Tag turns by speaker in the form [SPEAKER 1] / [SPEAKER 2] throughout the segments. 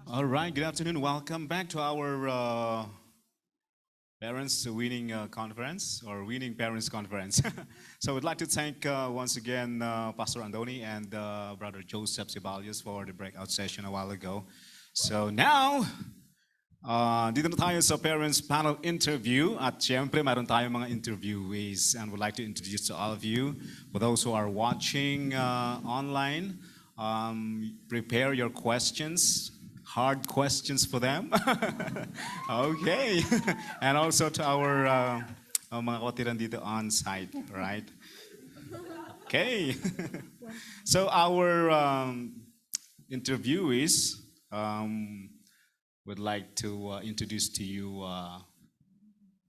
[SPEAKER 1] All right, good afternoon. Welcome back to our Parents Winning Conference or Winning Parents Conference. So we'd like to thank once again Pastor Andoni and Brother Joseph Sibalius for the breakout session a while ago. So now, dito na tayo sa Parents Panel Interview at syempre mayroon tayong mga interviewees and would like to introduce to all of you. For those who are watching online, prepare your questions, hard questions for them. Okay. And also to our mga kapatiran dito on site, right? Okay. So our interviewees would like to introduce to you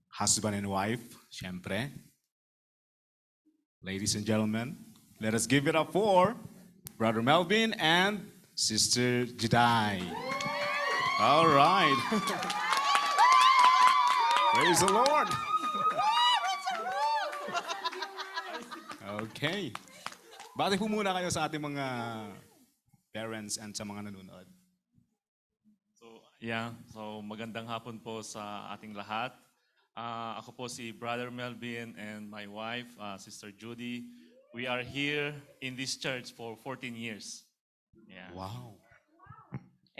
[SPEAKER 1] husband and wife, syempre. Ladies and gentlemen, let us give it up for Brother Melvin and Sister Jedi. All right. Praise the Lord. Okay. Bati po muna kayo sa ating mga parents and sa mga nanonood.
[SPEAKER 2] So magandang hapon po sa ating lahat. Ako po si Brother Melvin and my wife, Sister Judy. We are here in this church for 14 years. Yeah.
[SPEAKER 1] Wow.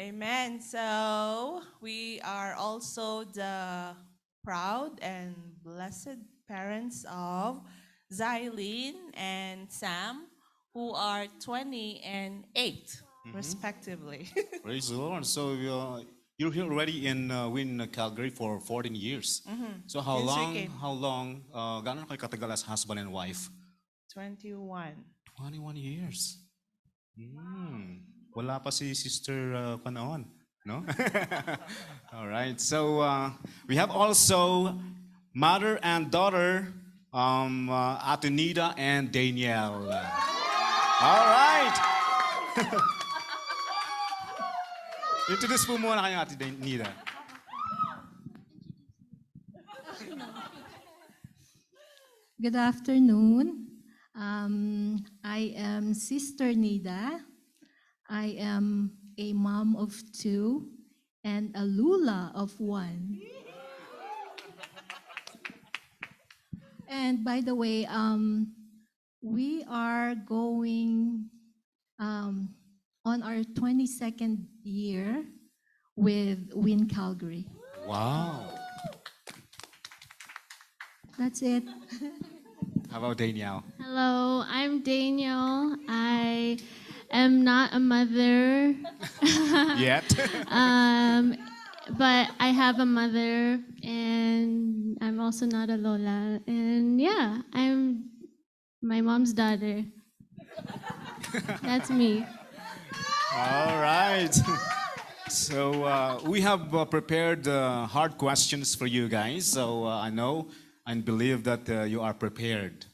[SPEAKER 3] Amen. So we are also the proud and blessed parents of Zylene and Sam, who are 20 and 8, respectively.
[SPEAKER 1] Praise the Lord. So you're here already in Calgary for 14 years. So how
[SPEAKER 3] Since we
[SPEAKER 1] long,
[SPEAKER 3] came.
[SPEAKER 1] gaano kayo katagal as husband and wife?
[SPEAKER 3] 21.
[SPEAKER 1] 21 years. Wala pa si Sister Panaon, no? All right. So we have also mother and daughter, Ate Nida and Danielle. All right. Introduce po muna kayo, Ate Nida.
[SPEAKER 4] Good afternoon. I am Sister Nida. I am a mom of 2 and a Lula of 1. And by the way, we are going on our 22nd year with Win Calgary.
[SPEAKER 1] Wow.
[SPEAKER 4] That's it.
[SPEAKER 1] How about Danielle?
[SPEAKER 5] Hello, I'm Daniel. I am not a mother,
[SPEAKER 1] Yet.
[SPEAKER 5] but I have a mother, and I'm also not a Lola. And yeah, I'm my mom's daughter. That's me.
[SPEAKER 1] All right. So we have prepared hard questions for you guys. So I know and believe that you are prepared.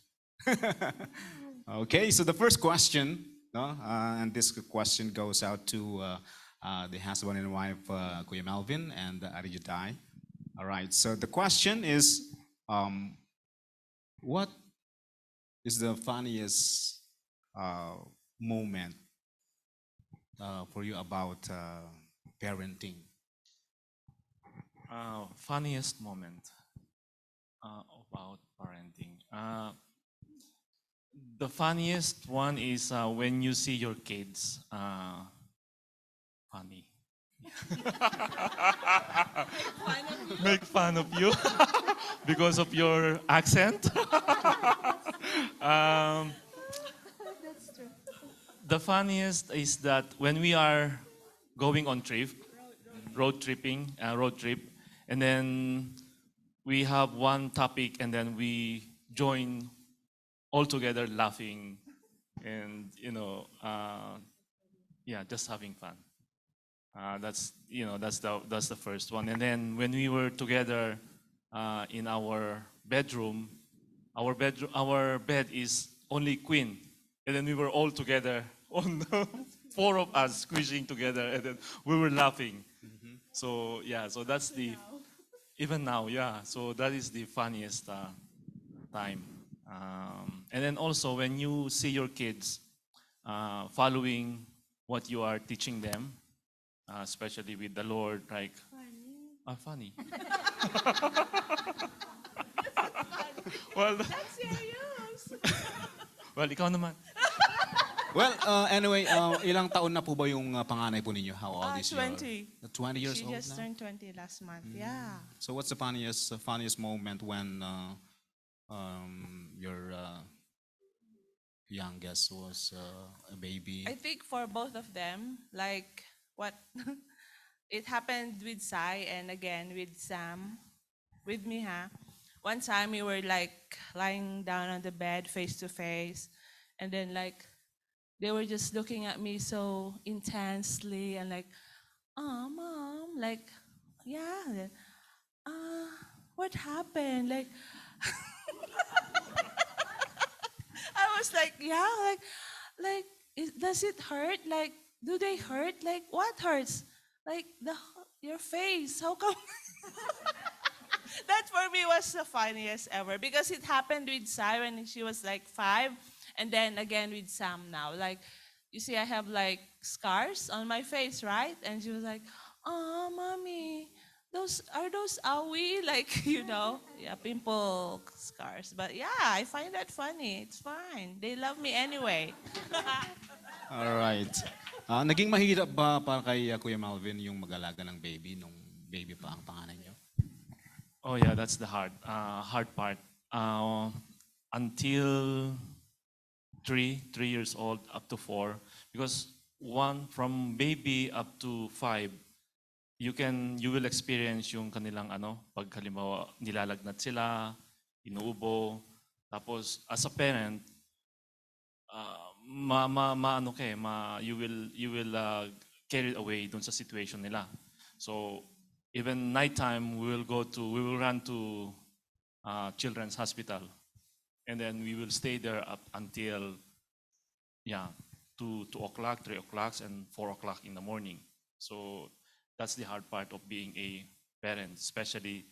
[SPEAKER 1] Okay, so the first question, no, and this question goes out to the husband and wife, Kuya Melvin and Ari Juday. All right, so the question is, what is the funniest moment for you about parenting?
[SPEAKER 2] Funniest moment about parenting. The funniest one is when you see your kids funny. Make fun of you because of your accent. The funniest is that when we are going on road trip, and then we have one topic, and then we join all together laughing, and just having fun. That's the first one. And then when we were together in our bedroom, our bed is only queen, and then we were all together on the four of us squishing together, and then we were laughing. So so that's the even now, So that is the funniest time. And then also when you see your kids following what you are teaching them, especially with the Lord, like, funny. Well,
[SPEAKER 3] That's serious.
[SPEAKER 2] well, ikaw naman.
[SPEAKER 1] Well, anyway, ilang taon na po ba yung panganay po ninyo? How old is your?
[SPEAKER 3] 20.
[SPEAKER 1] 20 years
[SPEAKER 3] She
[SPEAKER 1] old
[SPEAKER 3] just
[SPEAKER 1] now?
[SPEAKER 3] turned 20 last month. Yeah.
[SPEAKER 1] So what's the funniest moment when your youngest was a baby?
[SPEAKER 3] I think for both of them, like what it happened with Sai and again with Sam, with me, huh? One time we were like lying down on the bed face to face, and then like they were just looking at me so intensely and like, oh, mom, like, yeah, then, what happened? Like, I was like, yeah, does it hurt? Like, do they hurt? Like, what hurts? Like your face. How come? That for me was the funniest ever because it happened with Sai when she was like 5, and then again with Sam now. Like, you see, I have like scars on my face, right? And she was like, "Oh, mommy, those owie?" Like, yeah, pimple scars. But yeah, I find that funny. It's fine. They love me anyway.
[SPEAKER 1] All right. Naging mahirap ba para kay Kuya Malvin yung mag-alaga ng baby nung baby pa ang panganay niyo?
[SPEAKER 2] Oh yeah, that's the hard part. Until 3 years old up to 4, because one from baby up to 5, you will experience yung kanilang pag halimbawa nilalagnat sila, inuubo, tapos as a parent, you will carried away dun sa situation nila. So even nighttime, we will run to children's hospital, and then we will stay there up until 2 o'clock, 3 o'clock, and 4 o'clock in the morning. So that's the hard part of being a parent, especially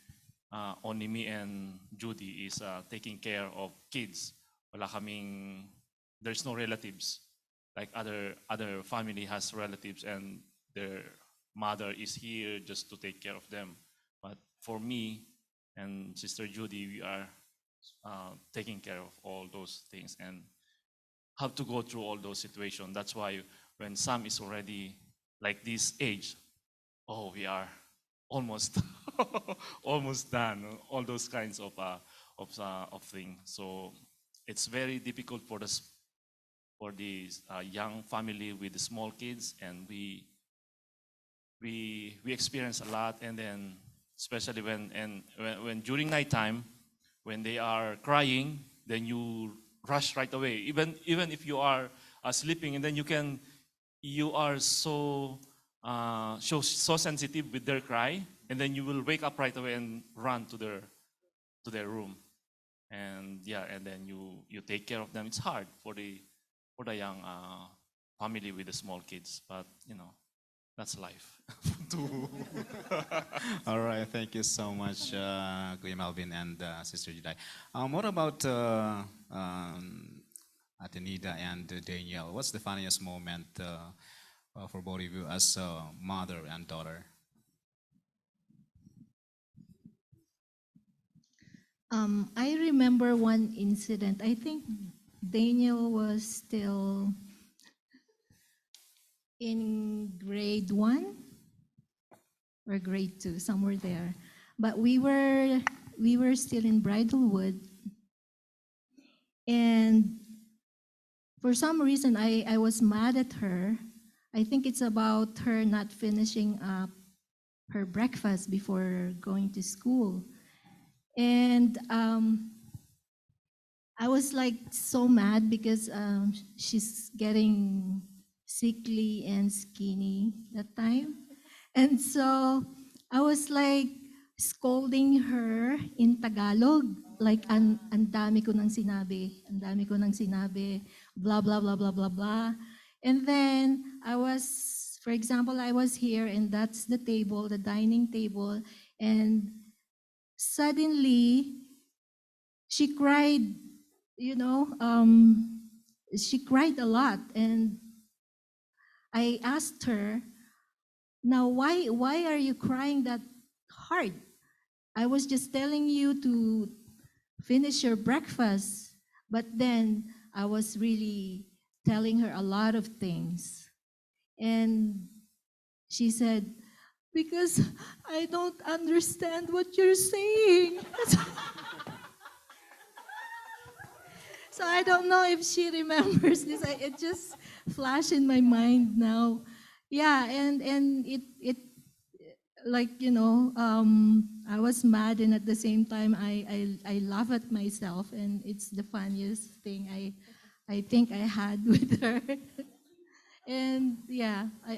[SPEAKER 2] only me and Judy is taking care of kids. There's no relatives. Like other family has relatives and their mother is here just to take care of them. But for me and Sister Judy, we are taking care of all those things and have to go through all those situations. That's why when Sam is already like this age, we are almost almost done. All those kinds of things. So it's very difficult for the young family with the small kids, and we experience a lot. And then especially when during nighttime, when they are crying, then you rush right away. Even if you are sleeping, and then you are so sensitive with their cry, and then you will wake up right away and run to their room, and and then you take care of them. It's hard for the young family with the small kids, but that's life.
[SPEAKER 1] All right, thank you so much, Kuya Malvin and Sister Juday. What about Atenida and Danielle? What's the funniest moment for both of you as mother and daughter?
[SPEAKER 4] I remember one incident. I think Daniel was still in grade 1 or grade 2, somewhere there. But we were still in Bridalwood, and for some reason I was mad at her. I think it's about her not finishing up her breakfast before going to school. And I was like so mad because she's getting sickly and skinny that time. And so I was like scolding her in Tagalog, like ang dami ko nang sinabi, blah, blah, blah, blah, blah, blah. And then for example, I was here and that's the table, the dining table, and suddenly she cried, she cried a lot. And I asked her, Now, why are you crying that hard? I was just telling you to finish your breakfast. But then I was really telling her a lot of things. And she said, because I don't understand what you're saying. So I don't know if she remembers this. It just flashed in my mind now. Yeah, and it like I was mad, and at the same time I laugh at myself, and it's the funniest thing I think I had with her. And yeah, I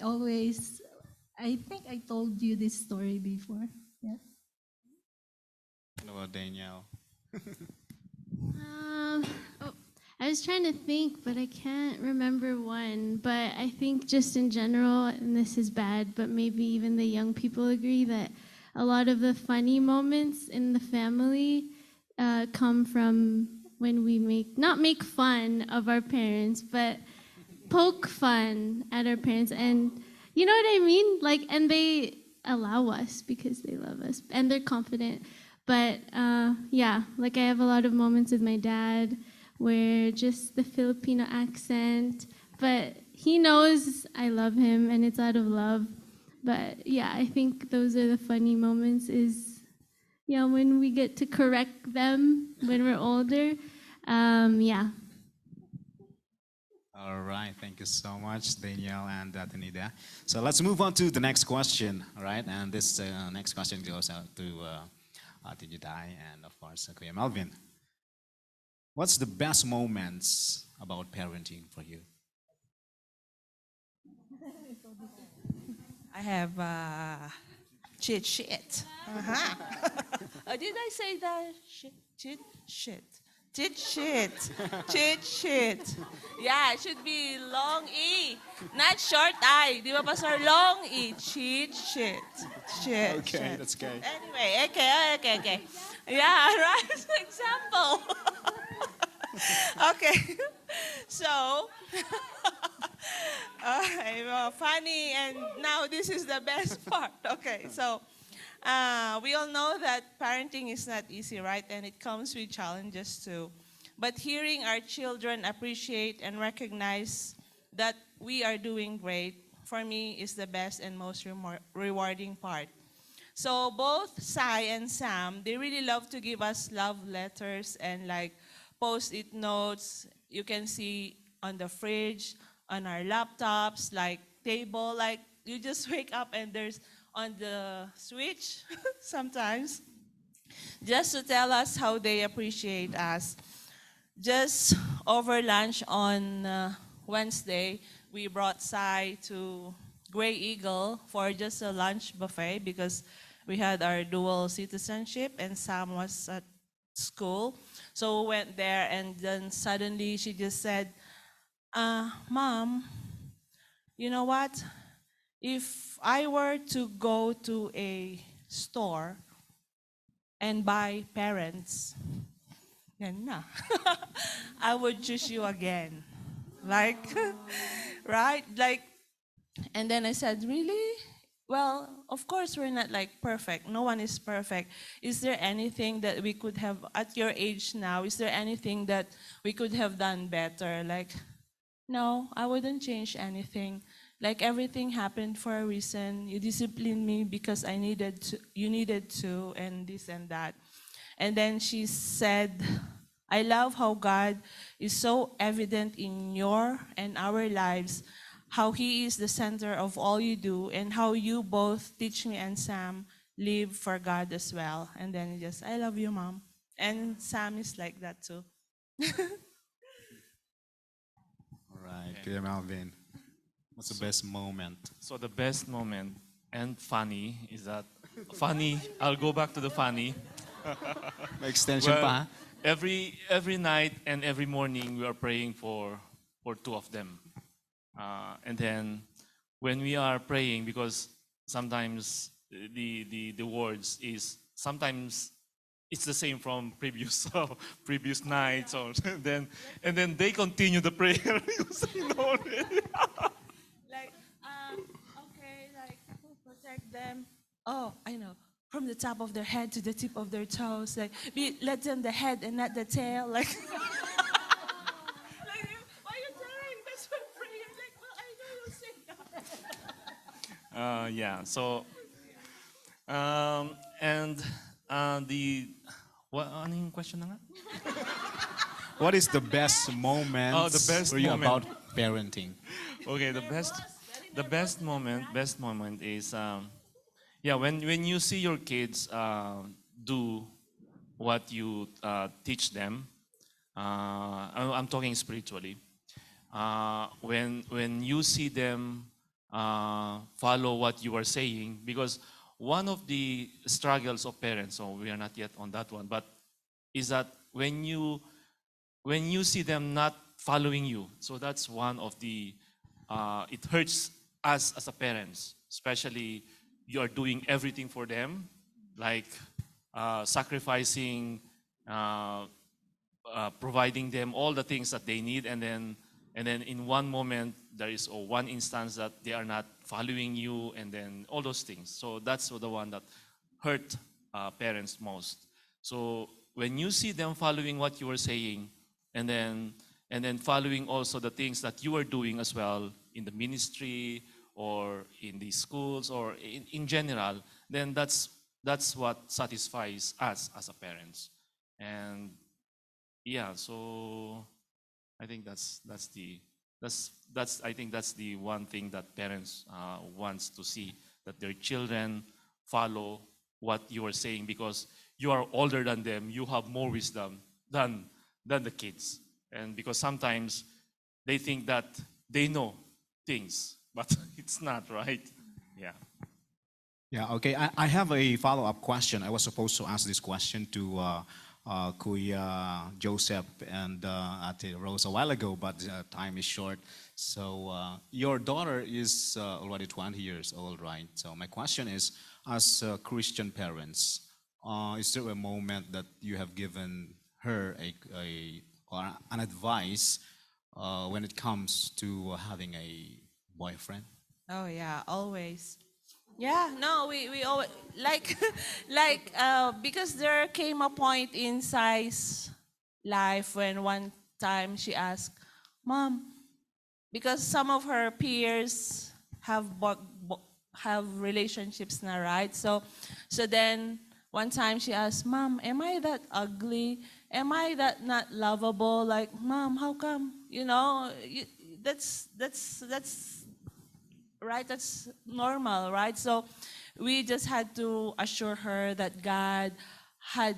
[SPEAKER 4] think I told you this story before. Yeah.
[SPEAKER 1] What about Danielle?
[SPEAKER 5] Um, oh, I was trying to think, but I can't remember one. But I think just in general, and this is bad, but maybe even the young people agree that a lot of the funny moments in the family come from when we not make fun of our parents, but poke fun at our parents. And you know what I mean? Like, and they allow us because they love us and they're confident. But yeah, like I have a lot of moments with my dad where just the Filipino accent, but he knows I love him and it's out of love. But yeah, I think those are the funny moments is, yeah, when we get to correct them when we're older. Yeah.
[SPEAKER 1] All right, thank you so much, Danielle and Tanida. So let's move on to the next question, all right? And this next question goes out to Jedi and, of course, Kuya Melvin. What's the best moments about parenting for you?
[SPEAKER 3] I have cheat sheet. Uh-huh. Did I say that? Cheat sheet. Cheat sheet. Cheat sheet. Yeah, it should be long E, not short I. Di ba, Pastor? Long E. Cheat sheet. Sheet.
[SPEAKER 1] Okay,
[SPEAKER 3] sheet.
[SPEAKER 1] that's okay.
[SPEAKER 3] Anyway, okay. Yeah, right. Example. Okay. So, funny, and now this is the best part. Okay, so we all know that parenting is not easy, right? And it comes with challenges too. But hearing our children appreciate and recognize that we are doing great, for me, is the best and most rewarding part. So both Sai and Sam, they really love to give us love letters and like post-it notes. You can see on the fridge, on our laptops, like table, like you just wake up and there's on the switch sometimes, just to tell us how they appreciate us. Just over lunch on Wednesday, we brought Sai to Gray Eagle for just a lunch buffet because we had our dual citizenship and Sam was at school. So we went there, and then suddenly she just said, Mom, you know what? If I were to go to a store and buy parents, then na, I would choose you again. Like, right? Like, and then I said, really? Well, of course we're not like perfect. No one is perfect. Is there anything that we could have, at your age now, is there anything that we could have done better? Like, no, I wouldn't change anything. Like everything happened for a reason. You disciplined me because I needed to, you needed to, and this and that. And then she said, I love how God is so evident in your and our lives, how He is the center of all you do, and how you both teach me and Sam live for God as well. And then just, I love you, Mom. And Sam is like that too.
[SPEAKER 1] All right, Kuya Melvin. What's the best moment?
[SPEAKER 2] So the best moment and funny is that funny. I'll go back to the funny.
[SPEAKER 1] May extension
[SPEAKER 2] Well,
[SPEAKER 1] pa, ha?
[SPEAKER 2] every night and every morning we are praying for two of them, and then when we are praying, because sometimes the words is sometimes it's the same from previous previous nights, or and then they continue the prayer. You say no already.
[SPEAKER 3] Like, okay, like, Oh, I know. From the top of their head to the tip of their toes. Like, let them the head and not the tail. Like, like why are you telling? That's my prayer. Like, well, I know you'll say that.
[SPEAKER 2] Yeah. So and the what? Ano yung question na nga?
[SPEAKER 1] What is the best moment
[SPEAKER 2] Oh, the best
[SPEAKER 1] for you
[SPEAKER 2] moment.
[SPEAKER 1] about parenting?
[SPEAKER 2] Okay, best moment is yeah, when you see your kids do what you teach them. I'm talking spiritually. When you see them follow what you are saying, because one of the struggles of parents, so we are not yet on that one, but is that when you see them not following you, so that's one of the it hurts us as a parents, especially you are doing everything for them, like sacrificing, providing them all the things that they need, and then in one moment there is or one instance that they are not following you, and then all those things. So that's the one that hurt parents most. So when you see them following what you are saying, and then following also the things that you are doing as well in the ministry or in the schools or in general, then that's what satisfies us as a parents. And yeah, so I think that's I think that's the one thing that parents wants to see, that their children follow what you are saying, because you are older than them, you have more wisdom than the kids, and because sometimes they think that they know things, but it's not right. Yeah.
[SPEAKER 1] Yeah, okay. I have a follow-up question. I was supposed to ask this question to Kuya Joseph and Ate Rose a while ago, but time is short. So your daughter is already 20 years old, right? So my question is, as Christian parents, is there a moment that you have given her or an advice when it comes to having a boyfriend?
[SPEAKER 3] Oh yeah, always. Yeah, no, we always like because there came a point in Sai's life when one time she asked, "Mom," because some of her peers have relationships now, right? So then one time she asked, "Mom, am I that ugly? Am I that not lovable? Like, Mom, how come? You know, that's right, that's normal, right?" So we just had to assure her that God has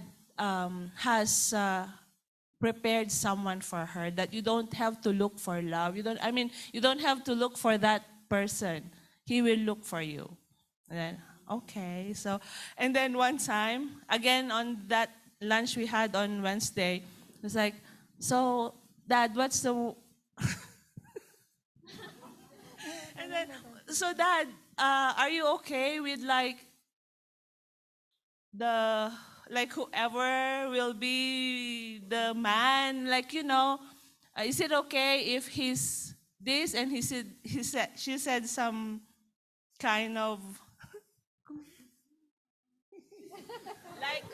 [SPEAKER 3] prepared someone for her, that you don't have to look for love, you don't have to look for that person, he will look for you. And then, okay, so, and then one time again on that lunch we had on Wednesday, it was like, "So Dad, what's the..." And then, "So Dad, are you okay with like whoever will be the man, like, is it okay if he's this?" And she said some kind of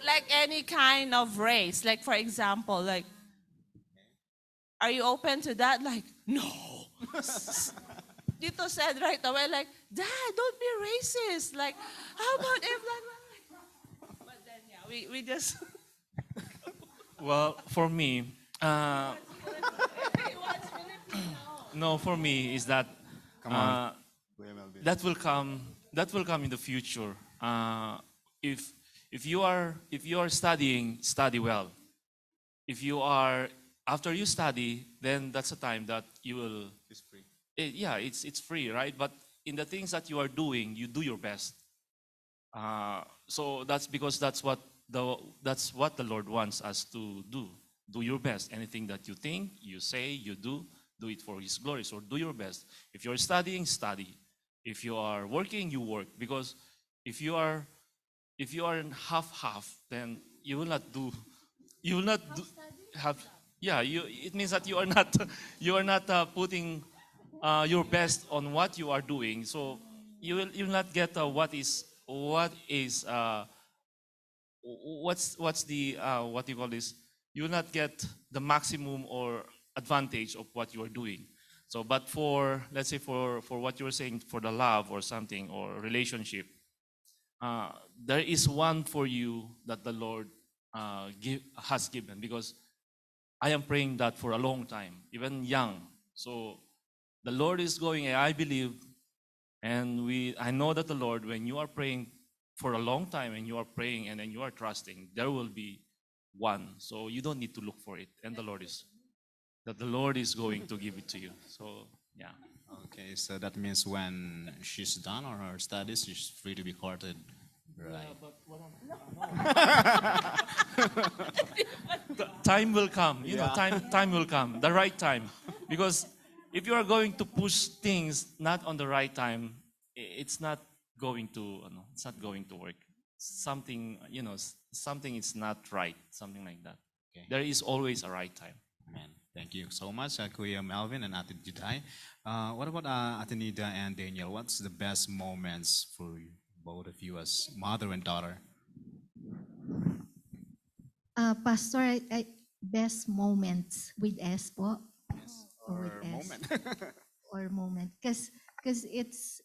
[SPEAKER 3] like any kind of race, like for example, like, "Are you open to that?" Like, no. Tito said right away, like, "Dad, don't be racist. Like, how about if like..." But then, yeah, we just...
[SPEAKER 2] Well, for me,
[SPEAKER 3] He wants Filipino.
[SPEAKER 2] no, for me is that
[SPEAKER 1] Come on.
[SPEAKER 2] that will come in the future. If you are studying, study well. If you are after you study, then that's a time that you will.
[SPEAKER 1] It's free.
[SPEAKER 2] Yeah, it's free, right? But in the things that you are doing, you do your best. So that's because that's what the Lord wants us to do. Do your best. Anything that you think, you say, you do it for His glory. So do your best. If you're studying, study. If you are working, you work. Because if you are in half, then you will not do. You will not do, have. Yeah, it means that you are not putting your best on what you are doing. So you will not get what is what's the what do you call this? You will not get the maximum or advantage of what you are doing. So, but for, let's say, for what you were saying, for the love or something or relationship, there is one for you that the Lord has given, because I am praying that for a long time, even young. So the Lord is going, and I believe, and I know that the Lord, when you are praying for a long time and you are praying and then you are trusting, there will be one. So you don't need to look for it, and the Lord is going to give it to you. So yeah.
[SPEAKER 1] Okay, so that means when she's done on her studies, she's free to be courted, right?
[SPEAKER 2] Time will come, you know,
[SPEAKER 1] Yeah.
[SPEAKER 2] time will come, the right time. Because if you are going to push things not on the right time, it's not going to, it's not going to work. Something, something is not right, something like that.
[SPEAKER 1] Okay.
[SPEAKER 2] There is always a right time.
[SPEAKER 1] Amen. Thank you so much, Kuya Melvin and Ate Juday. What about Ate Nida and Daniel? What's the best moments for both of you as mother and daughter?
[SPEAKER 4] Pastor, best moments with S po,
[SPEAKER 1] Yes.
[SPEAKER 4] or with
[SPEAKER 1] Or
[SPEAKER 4] S,
[SPEAKER 1] moment.
[SPEAKER 4] or moment. Because it's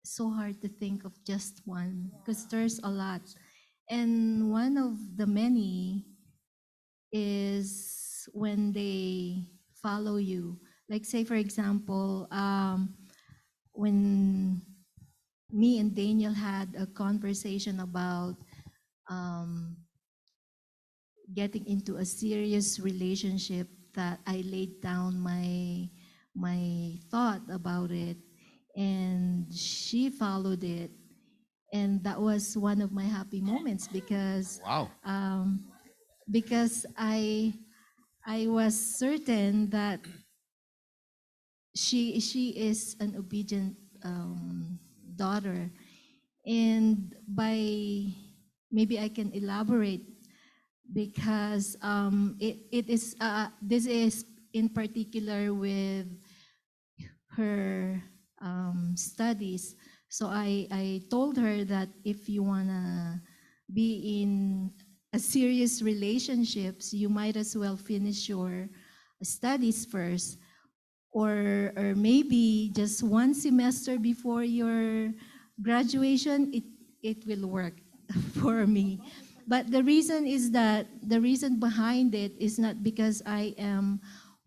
[SPEAKER 4] so hard to think of just one, because there's a lot. And one of the many is when they follow you. Like, say, for example, when me and Daniel had a conversation about um, getting into a serious relationship, that I laid down my thought about it, and she followed it, and that was one of my happy moments, because
[SPEAKER 1] Wow.
[SPEAKER 4] because I was certain that she is an obedient daughter. And by, maybe I can elaborate, because it is this is in particular with her studies. So I told her that if you wanna be in a serious relationships, you might as well finish your studies first, or maybe just one semester before your graduation, it will work for me. But the reason is that the reason behind it is not because I am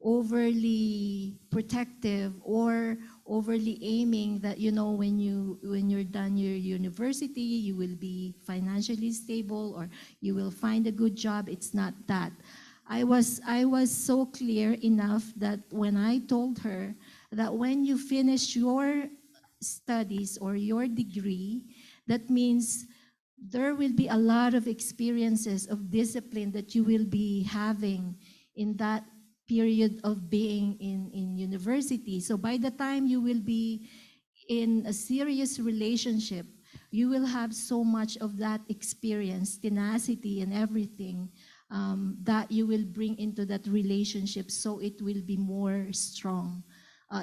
[SPEAKER 4] overly protective or overly aiming that, when you're done your university, you will be financially stable or you will find a good job. It's not that. I was so clear enough that when I told her that when you finish your studies or your degree, that means there will be a lot of experiences of discipline that you will be having in that period of being in university. So by the time you will be in a serious relationship, you will have so much of that experience, tenacity, and everything that you will bring into that relationship, so it will be more strong.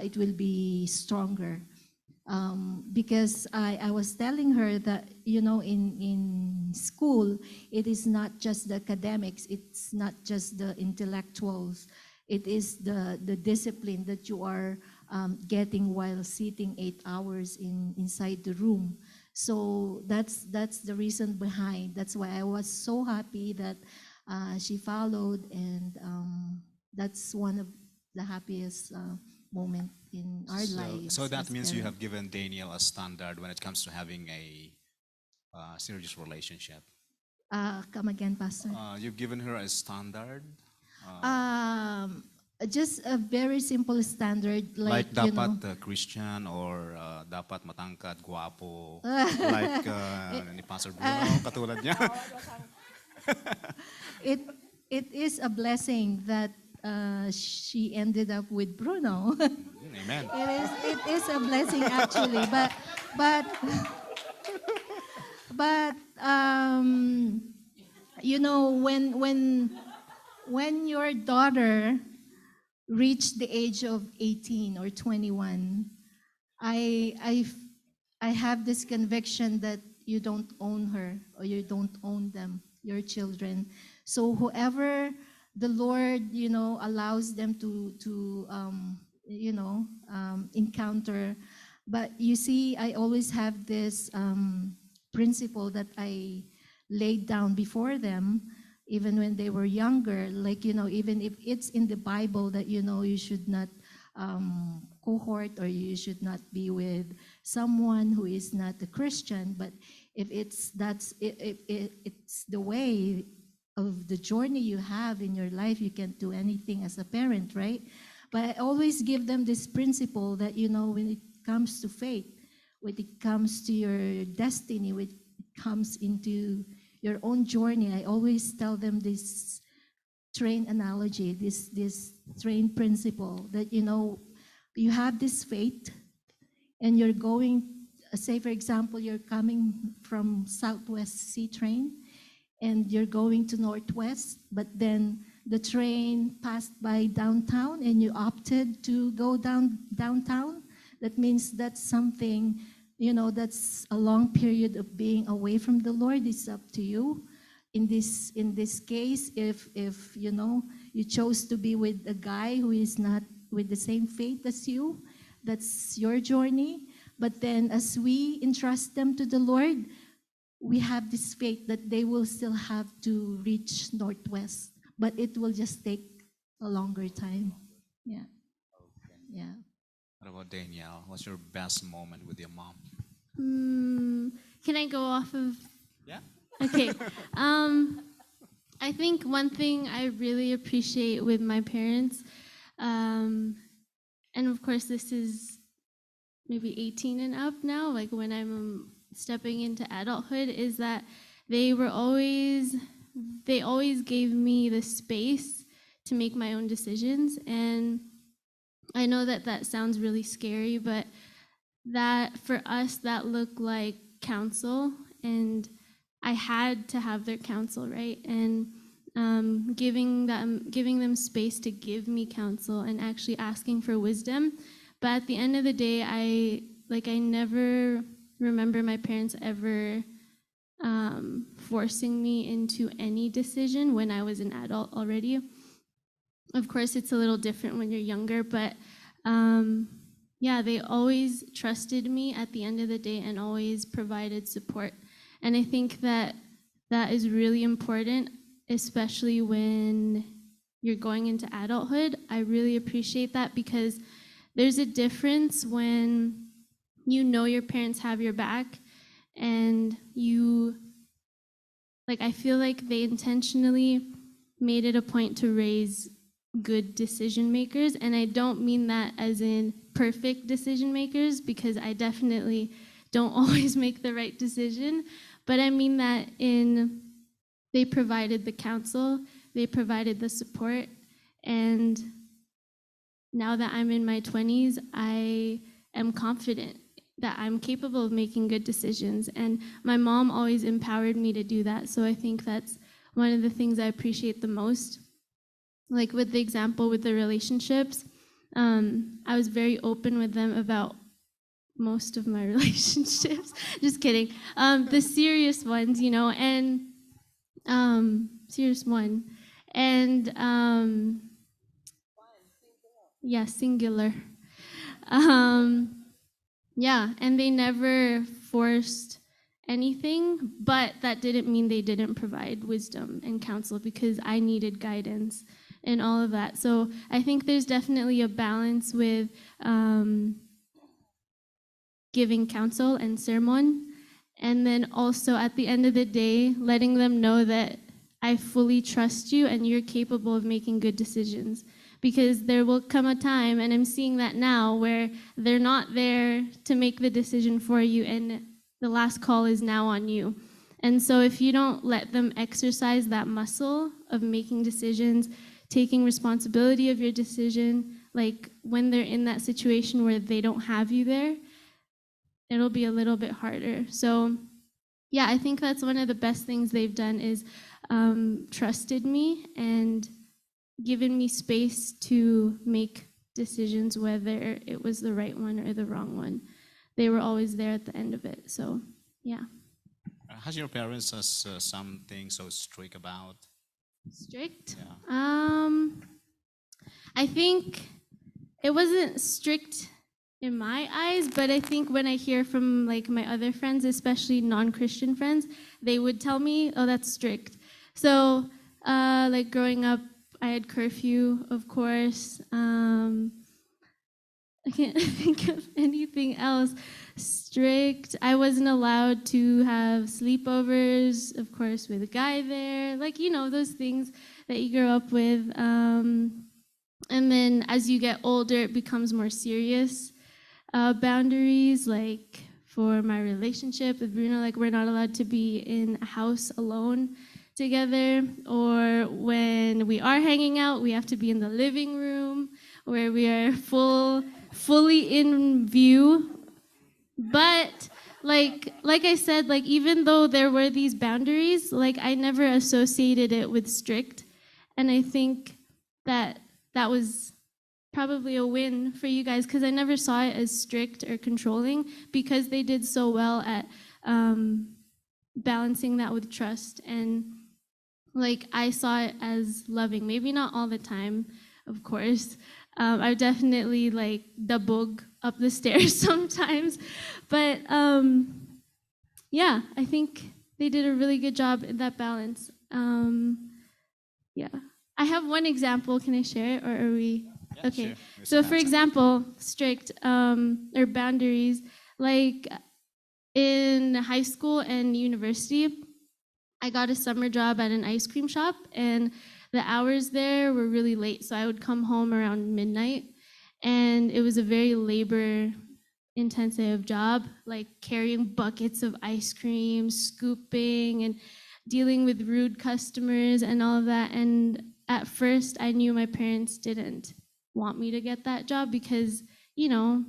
[SPEAKER 4] It will be stronger. Because I was telling her that, in school, it is not just the academics, it's not just the intellectuals, it is the discipline that you are getting while sitting 8 hours inside the room. So that's the reason behind. That's why I was so happy that she followed, and that's one of the happiest moment in our lives.
[SPEAKER 1] So that
[SPEAKER 4] as
[SPEAKER 1] means you
[SPEAKER 4] parents.
[SPEAKER 1] have given Daniel a standard when it comes to having a serious relationship.
[SPEAKER 4] Come again, Pastor.
[SPEAKER 1] You've given her a standard.
[SPEAKER 4] Um, just a very simple standard,
[SPEAKER 1] Like
[SPEAKER 4] like,
[SPEAKER 1] dapat Christian or dapat matangkad, guwapo. Like ni Pastor Bruno, katulad niya.
[SPEAKER 4] it it is a blessing that she ended up with Bruno.
[SPEAKER 1] Amen.
[SPEAKER 4] It is a blessing, actually, but but when your daughter reached the age of 18 or 21, I I have this conviction that you don't own her or you don't own them, your children. So whoever the Lord, allows them to encounter. But you see, I always have this principle that I laid down before them, even when they were younger. Like, even if it's in the Bible that, you should not cohort or you should not be with someone who is not a Christian. But if it's the way of the journey you have in your life, you can't do anything as a parent, right? But I always give them this principle that, when it comes to faith, when it comes to your destiny, when it comes into your own journey, I always tell them this train analogy, this train principle that, you have this faith and you're going, say for example, you're coming from Southwest C train and you're going to Northwest, but then the train passed by downtown and you opted to go downtown. That means that's something, that's a long period of being away from the Lord. It's up to you. In this case, if you chose to be with a guy who is not with the same faith as you, that's your journey. But then as we entrust them to the Lord, we have this faith that they will still have to reach Northwest, but it will just take a longer time. Yeah.
[SPEAKER 1] Okay.
[SPEAKER 4] Yeah.
[SPEAKER 1] What about Danielle? What's your best moment with your mom?
[SPEAKER 5] Can I go off of?
[SPEAKER 1] Yeah.
[SPEAKER 5] Okay. I think one thing I really appreciate with my parents, and of course this is maybe 18 and up now, like when I'm stepping into adulthood, is that they always gave me the space to make my own decisions. And I know that sounds really scary, but that for us, that looked like counsel, and I had to have their counsel, right? And giving them space to give me counsel and actually asking for wisdom. But at the end of the day, I never remember my parents ever forcing me into any decision when I was an adult already. Of course, it's a little different when you're younger, but yeah, they always trusted me at the end of the day and always provided support. And I think that is really important, especially when you're going into adulthood. I really appreciate that because there's a difference when you know your parents have your back and I feel like they intentionally made it a point to raise good decision makers. And I don't mean that as in perfect decision makers, because I definitely don't always make the right decision. But I mean that they provided the counsel, they provided the support, and now that I'm in my 20s, I am confident that I'm capable of making good decisions. And my mom always empowered me to do that. So I think that's one of the things I appreciate the most. Like with the example with the relationships, I was very open with them about most of my relationships. Just kidding. The serious ones, and serious one. And yeah, singular. Yeah, and they never forced anything, but that didn't mean they didn't provide wisdom and counsel, because I needed guidance and all of that. So I think there's definitely a balance with giving counsel and sermon, and then also at the end of the day, letting them know that I fully trust you and you're capable of making good decisions. Because there will come a time, and I'm seeing that now, where they're not there to make the decision for you, and the last call is now on you. And so if you don't let them exercise that muscle of making decisions, taking responsibility of your decision, like when they're in that situation where they don't have you there, it'll be a little bit harder. So yeah, I think that's one of the best things they've done is trusted me and given me space to make decisions, whether it was the right one or the wrong one. They were always there at the end of it. So, yeah.
[SPEAKER 1] Has your parents something so strict about?
[SPEAKER 5] Strict?
[SPEAKER 1] Yeah.
[SPEAKER 5] I think it wasn't strict in my eyes, but I think when I hear from like my other friends, especially non-Christian friends, they would tell me, "Oh, that's strict." So, like growing up, I had curfew, of course. I can't think of anything else strict. I wasn't allowed to have sleepovers, of course, with a guy there. Like, those things that you grow up with. And then as you get older, it becomes more serious. Boundaries, like for my relationship with Bruno, like we're not allowed to be in a house alone together. Or when we are hanging out, we have to be in the living room where we are fully in view. But like I said, like even though there were these boundaries, like I never associated it with strict. And I think that that was probably a win for you guys because I never saw it as strict or controlling because they did so well at balancing that with trust. And like I saw it as loving, maybe not all the time, of course. I definitely like the bug up the stairs sometimes, but yeah, I think they did a really good job in that balance. Yeah, I have one example. Can I share it, or are we?
[SPEAKER 1] Yeah,
[SPEAKER 5] Okay.
[SPEAKER 1] sure. We
[SPEAKER 5] So,
[SPEAKER 1] still
[SPEAKER 5] for
[SPEAKER 1] have time.
[SPEAKER 5] example, strict or boundaries, like in high school and university, I got a summer job at an ice cream shop, and the hours there were really late. So I would come home around midnight, and it was a very labor intensive job, like carrying buckets of ice cream, scooping, and dealing with rude customers and all of that. And at first, I knew my parents didn't want me to get that job because, you know,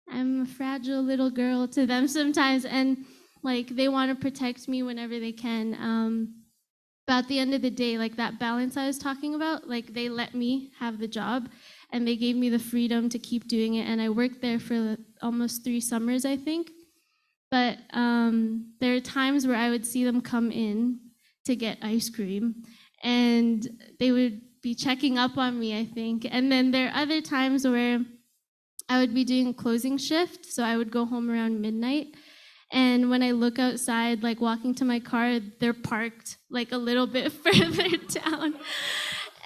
[SPEAKER 5] I'm a fragile little girl to them sometimes, and like they want to protect me whenever they can. But at the end of the day, like that balance I was talking about, like they let me have the job and they gave me the freedom to keep doing it. And I worked there for almost 3 summers, I think. But there are times where I would see them come in to get ice cream and they would be checking up on me, I think. And then there are other times where I would be doing a closing shift, so I would go home around midnight. And when I look outside, like walking to my car, they're parked like a little bit further down.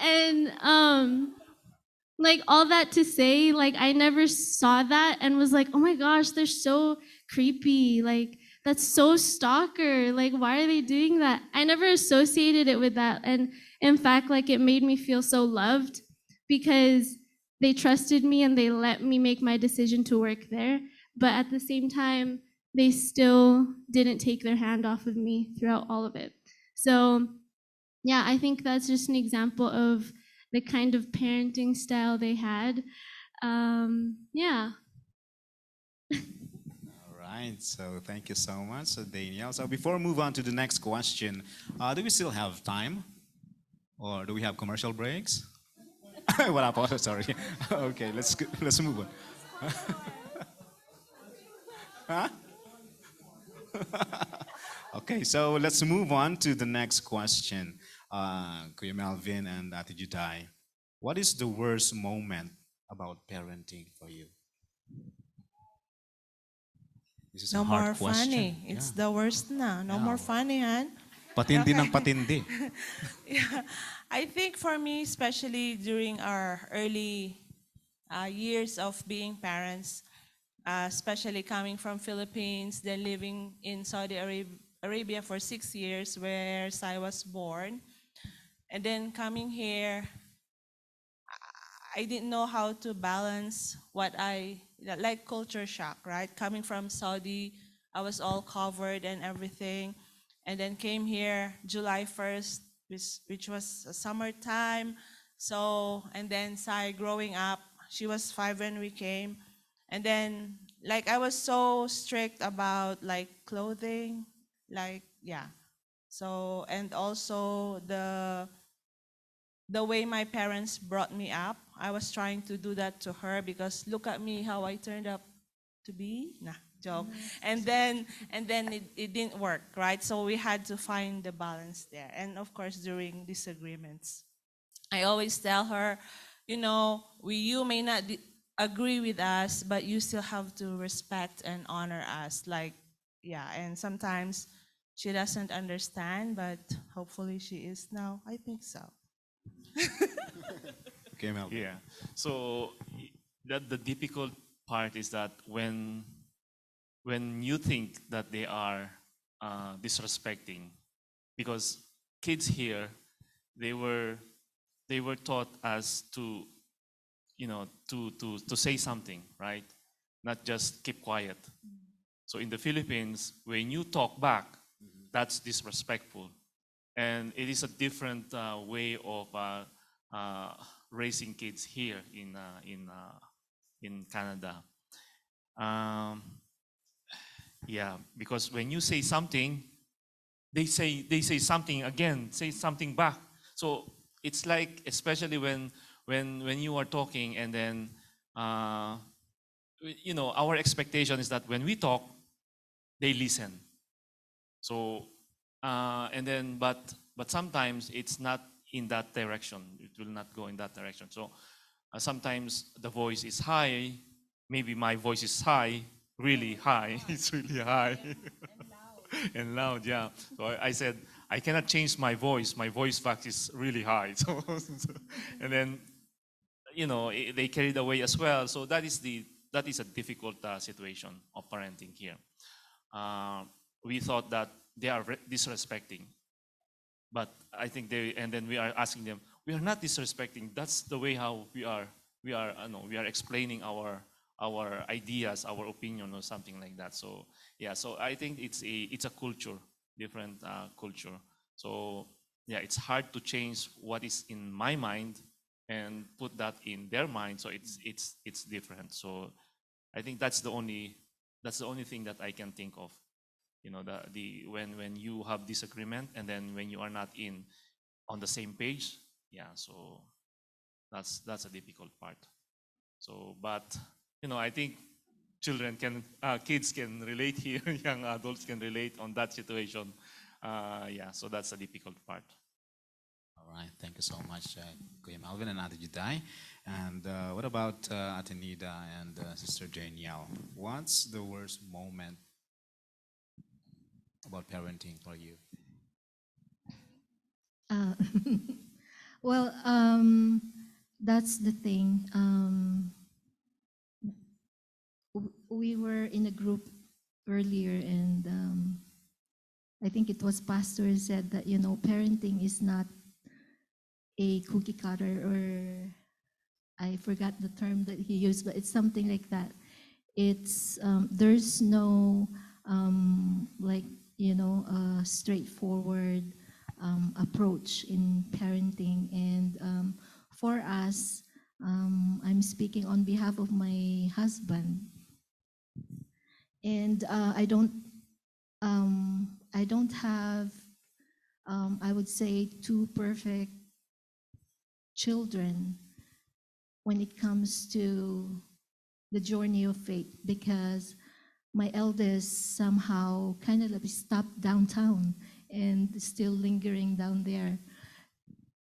[SPEAKER 5] And like all that to say, like I never saw that and was like, oh my gosh, they're so creepy. Like that's so stalker. Like why are they doing that? I never associated it with that. And in fact, like it made me feel so loved because they trusted me and they let me make my decision to work there. But at the same time, they still didn't take their hand off of me throughout all of it. So yeah, I think that's just an example of the kind of parenting style they had. Yeah.
[SPEAKER 1] All right. So thank you so much, Danielle. So before we move on to the next question, do we still have time, or do we have commercial breaks? What happened? Sorry. Okay, let's move on. Okay, so let's move on to the next question. Kuya Melvin and Ate Juday, what is the worst moment about parenting for you? This is a
[SPEAKER 3] No
[SPEAKER 1] hard
[SPEAKER 3] more
[SPEAKER 1] question.
[SPEAKER 3] funny. It's the worst na. No
[SPEAKER 1] Yeah.
[SPEAKER 3] more funny, Han.
[SPEAKER 1] Patindi ng
[SPEAKER 3] Okay.
[SPEAKER 1] patindi.
[SPEAKER 3] Yeah. I think for me, especially during our early years of being parents, especially coming from Philippines, then living in Saudi Arabia for 6 years, where I was born, and then coming here, I didn't know how to balance like culture shock, right? Coming from Saudi, I was all covered and everything. And then came here July 1st, which was a summertime. So, and then Sai growing up, she was 5 when we came. And then, like, I was so strict about, like, clothing, like, yeah. So, and also the way my parents brought me up, I was trying to do that to her because look at me how I turned up to be. Nah, joke. And then it didn't work, right? So we had to find the balance there. And of course, during disagreements, I always tell her, you may not agree with us, but you still have to respect and honor us. Like, yeah, and sometimes she doesn't understand, but hopefully she is now. I think so.
[SPEAKER 1] Okay, Melvin.
[SPEAKER 2] Yeah. So that the difficult part is that when you think that they are disrespecting, because kids here, they were taught as to to say something, right? Not just keep quiet. So in the Philippines, when you talk back, that's disrespectful, and it is a different way of uh, raising kids here in Canada. Um, yeah, because when you say something, they say something again, say something back. So it's like, especially when you are talking, and then uh, our expectation is that when we talk, they listen. So and then but sometimes it's not in that direction. It will not go in that direction. So sometimes the voice is high. Maybe my voice is high, really high. It's really high. And loud, yeah. So I said, I cannot change my voice. My voice fact is really high. So, and then, they carried away as well. So that is a difficult situation of parenting here. Uh, we thought that they are disrespecting, but I think and then we are asking them, we are not disrespecting. That's the way how we are. We are explaining our ideas, our opinion, or something like that. So yeah, so I think it's a culture, different culture. So yeah, it's hard to change what is in my mind and put that in their mind. So it's different. So I think that's the only thing that I can think of. The when you have disagreement, and then when you are not on the same page. Yeah, so that's a difficult part. So, but I think kids can relate here, young adults can relate on that situation. Yeah, so that's a difficult part.
[SPEAKER 1] All right, thank you so much, Kuya Melvin and Ate Juday. And what about Ate Nida and Sister Danielle? What's the worst moment about parenting for you?
[SPEAKER 4] Uh, well, that's the thing. We were in a group earlier, and I think it was Pastor who said that parenting is not a cookie cutter, or I forgot the term that he used, but it's something like that. It's there's no like straightforward approach in parenting, and for us, I'm speaking on behalf of my husband, and I don't have I would say two perfect children when it comes to the journey of faith, because my eldest somehow kind of like stopped downtown and still lingering down there,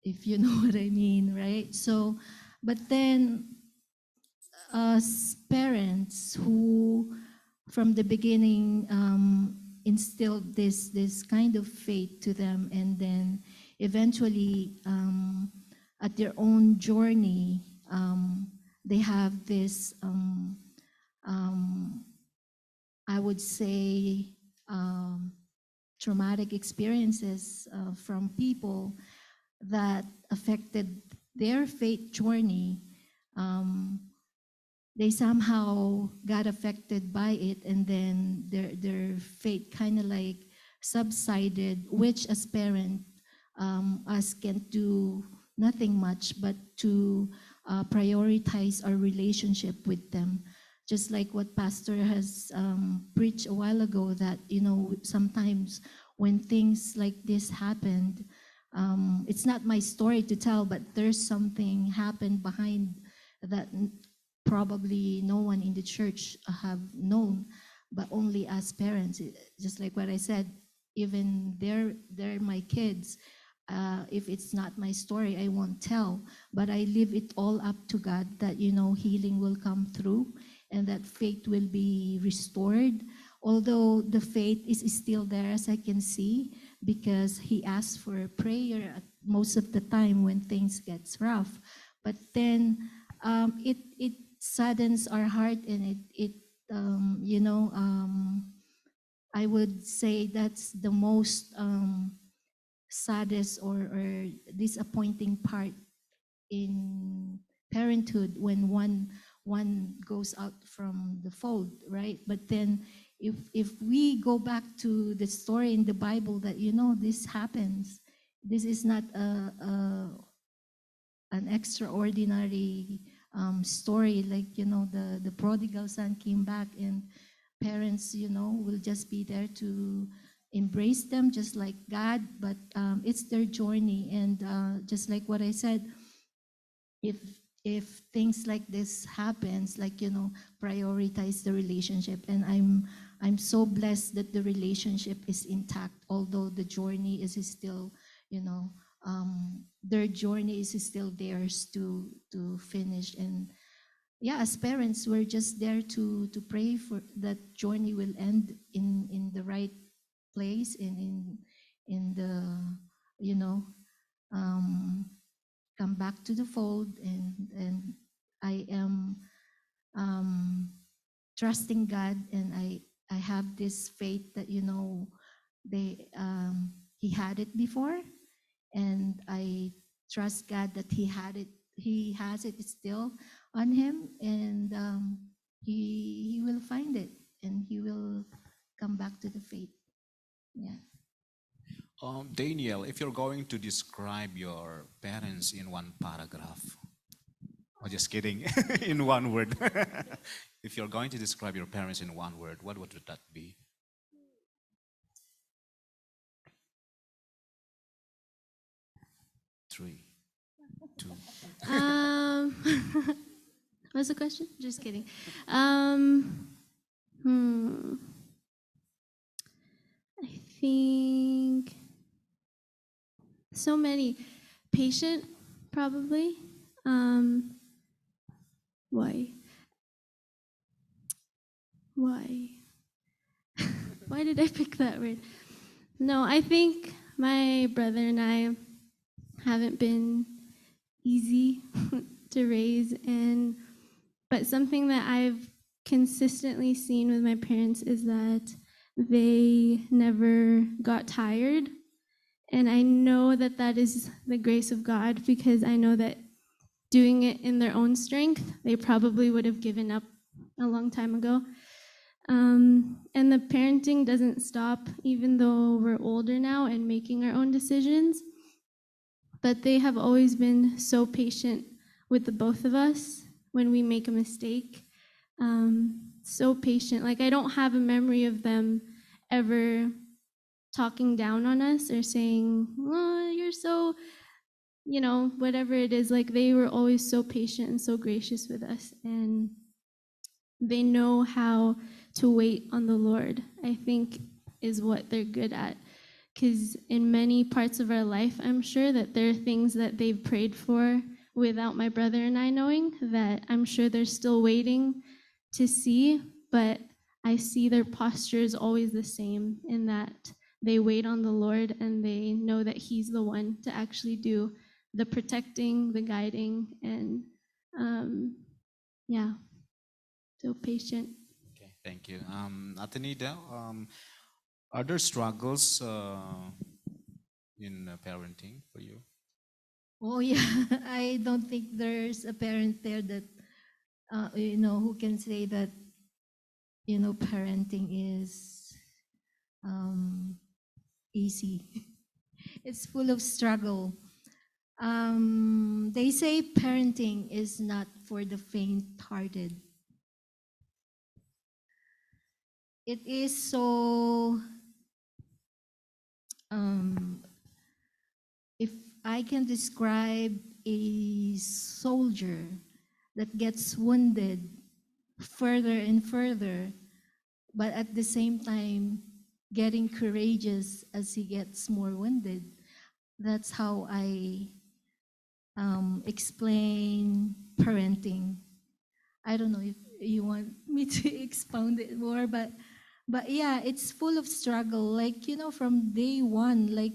[SPEAKER 4] if you know what I mean, right? So, but then us parents who from the beginning instilled this kind of faith to them, and then eventually at their own journey they have this I would say traumatic experiences from people that affected their faith journey. Um, they somehow got affected by it, and then their faith kind of like subsided, which as parent us can't do nothing much but to prioritize our relationship with them, just like what pastor has preached a while ago, that sometimes when things like this happened, it's not my story to tell, but there's something happened behind that probably no one in the church have known. but only as parents. Just like what I said, even they're my kids. If it's not my story, I won't tell. But I leave it all up to God that, healing will come through and that faith will be restored. Although the faith is still there, as I can see, because he asks for prayer most of the time when things gets rough. But then it saddens our heart, and I would say that's the most saddest or disappointing part in parenthood, when one goes out from the fold, right? But then if we go back to the story in the Bible that this happens, this is not an extraordinary story, like the prodigal son came back, and parents will just be there to embrace them just like God. But it's their journey, and just like what I said, if if things like this happens, like prioritize the relationship. And I'm so blessed that the relationship is intact, although the journey is still, their journey is still theirs to finish. And yeah, as parents, we're just there to pray for that journey will end in the right place, and in the um, come back to the fold. And I am trusting God, and I have this faith that they he had it before, and I trust God that he has it still on him, and he will find it, and he will come back to the faith. Yeah.
[SPEAKER 1] Daniel, if you're going to describe your parents in one paragraph, oh, just kidding, in one word. If you're going to describe your parents in one word, what would that be? Three, two.
[SPEAKER 5] What's the question? Just kidding. Um, I think so many. Patient, probably. Why? Why? Why did I pick that word? No, I think my brother and I haven't been easy to raise, but something that I've consistently seen with my parents is that they never got tired. And I know that that is the grace of God, because I know that doing it in their own strength, they probably would have given up a long time ago. And the parenting doesn't stop, even though we're older now and making our own decisions. But they have always been so patient with the both of us when we make a mistake. So patient. Like, I don't have a memory of them ever talking down on us or saying, oh, you're so, whatever it is. Like, they were always so patient and so gracious with us. And they know how to wait on the Lord, I think, is what they're good at. Because in many parts of our life, I'm sure that there are things that they've prayed for without my brother and I knowing, that I'm sure they're still waiting to see. But I see their posture is always the same, in that they wait on the Lord and they know that He's the one to actually do the protecting, the guiding, and yeah, so patient.
[SPEAKER 1] Okay, thank you. Atenida, are there struggles in parenting for you?
[SPEAKER 4] Oh yeah, I don't think there's a parent there that who can say that parenting is easy. It's full of struggle. They say parenting is not for the faint-hearted. It is so. If I can describe a soldier that gets wounded further and further, but at the same time, getting courageous as he gets more wounded. That's how I explain parenting. I don't know if you want me to expound it more, but yeah, it's full of struggle. Like, from day one, like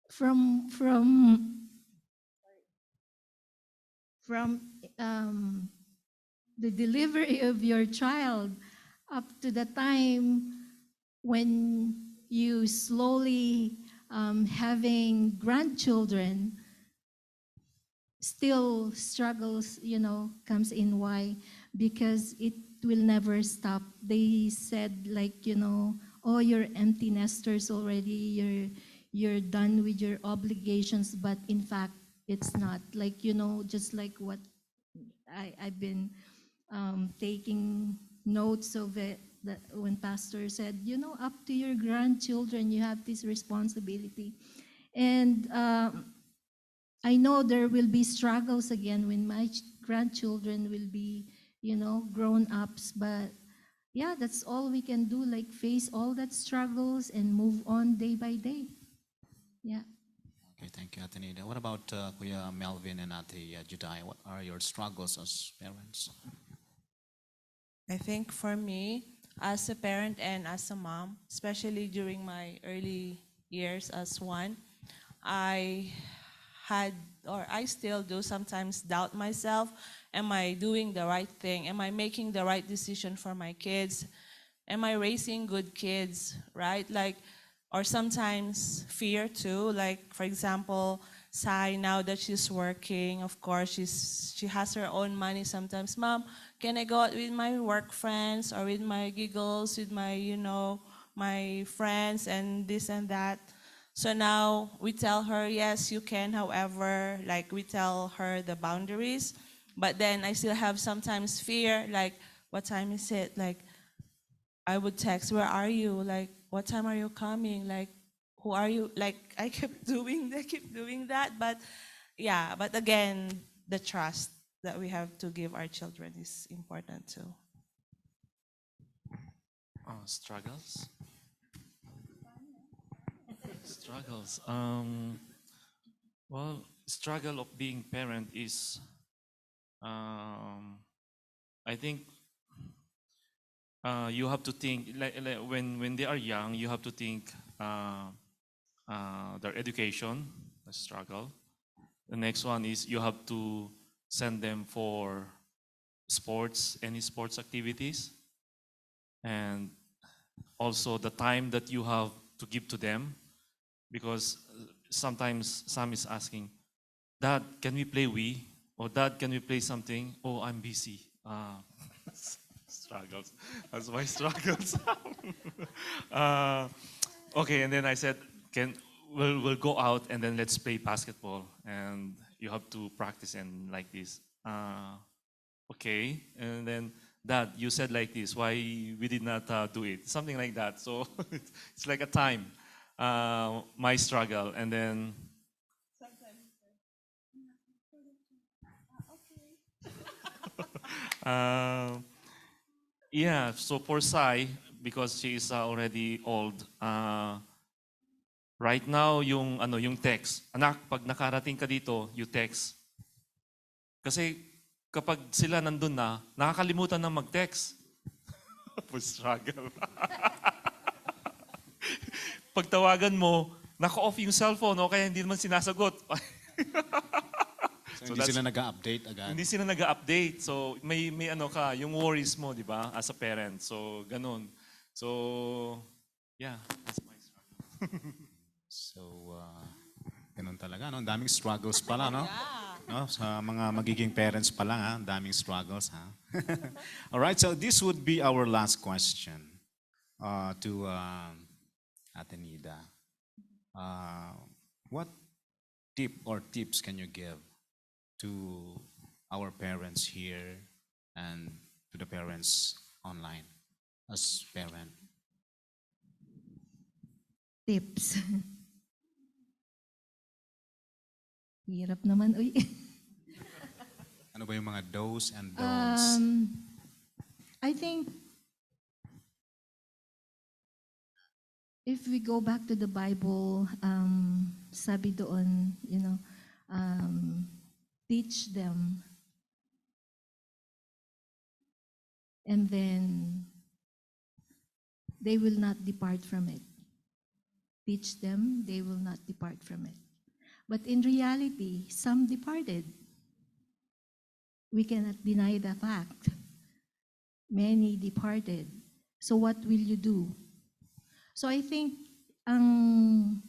[SPEAKER 4] from from the delivery of your child up to the time when you slowly having grandchildren, still struggles, comes in. Why? Because it will never stop. They said, like, oh, you're empty nesters already, you're done with your obligations, but in fact it's not. Like, just like what I've been taking notes of it, that when pastor said, up to your grandchildren you have this responsibility. And I know there will be struggles again when my grandchildren will be, grown ups, but yeah, that's all we can do, like face all that struggles and move on day by day. Yeah.
[SPEAKER 1] Okay, thank you, Ate Nida. What about Kuya Melvin and Ate Juday? What are your struggles as parents?
[SPEAKER 3] I think for me, as a parent and as a mom, especially during my early years as one, I had, or I still do sometimes, doubt myself. Am I doing the right thing? Am I making the right decision for my kids? Am I raising good kids, right? Like, or sometimes fear too. Like, for example, Sai, now that she's working, of course, she has her own money sometimes. Mom, can I go out with my work friends or with my giggles, with my, my friends and this and that? So now we tell her, yes, you can. However, like, we tell her the boundaries. But then I still have sometimes fear, like, what time is it? Like, I would text, where are you? Like, what time are you coming? Like, who are you? Like, I kept doing that. But yeah, but again, the trust that we have to give our children is important too.
[SPEAKER 2] Struggles. Struggles. Well, struggle of being parent is, I think, you have to think, like when they are young, you have to think their education, the struggle. The next one is you have to send them for sports, any sports activities, and also the time that you have to give to them, because sometimes Sam is asking, Dad, can we play Wii? Or Dad, can we play something? Oh, I'm busy. Struggles. That's my struggles. Okay, and then I said, we'll go out and then let's play basketball, and you have to practice and like this. Okay, and then Dad, you said like this. Why we did not do it? Something like that. So it's like a time, my struggle, and then. Yeah, so for Sai, because she is already old, right now yung text. Anak, pag nakarating ka dito, you text. Kasi kapag sila nandun na, nakakalimutan na mag-text. For struggle. Pag tawagan mo, naka-off yung cellphone o kaya hindi naman sinasagot.
[SPEAKER 1] So hindi sila nag-update agad?
[SPEAKER 2] Hindi sila nag-update. So may ano ka, yung worries mo, di ba, as a parent. So ganun. So yeah, that's my struggle.
[SPEAKER 1] So ganun talaga, no? Ang daming struggles pala, no?
[SPEAKER 3] Yeah.
[SPEAKER 1] No? Sa mga magiging parents pa lang, ha? Ang daming struggles, ha? All right, so this would be our last question to Ate Nida. What tip or tips can you give to our parents here and to the parents online as parent?
[SPEAKER 4] Tips. Hirap naman, uy.
[SPEAKER 1] Ano ba yung mga do's and don'ts?
[SPEAKER 4] I think if we go back to the Bible, sabi doon, teach them, and then they will not depart from it. Teach them, they will not depart from it. But in reality, some departed. We cannot deny the fact. Many departed. So what will you do? So I think ang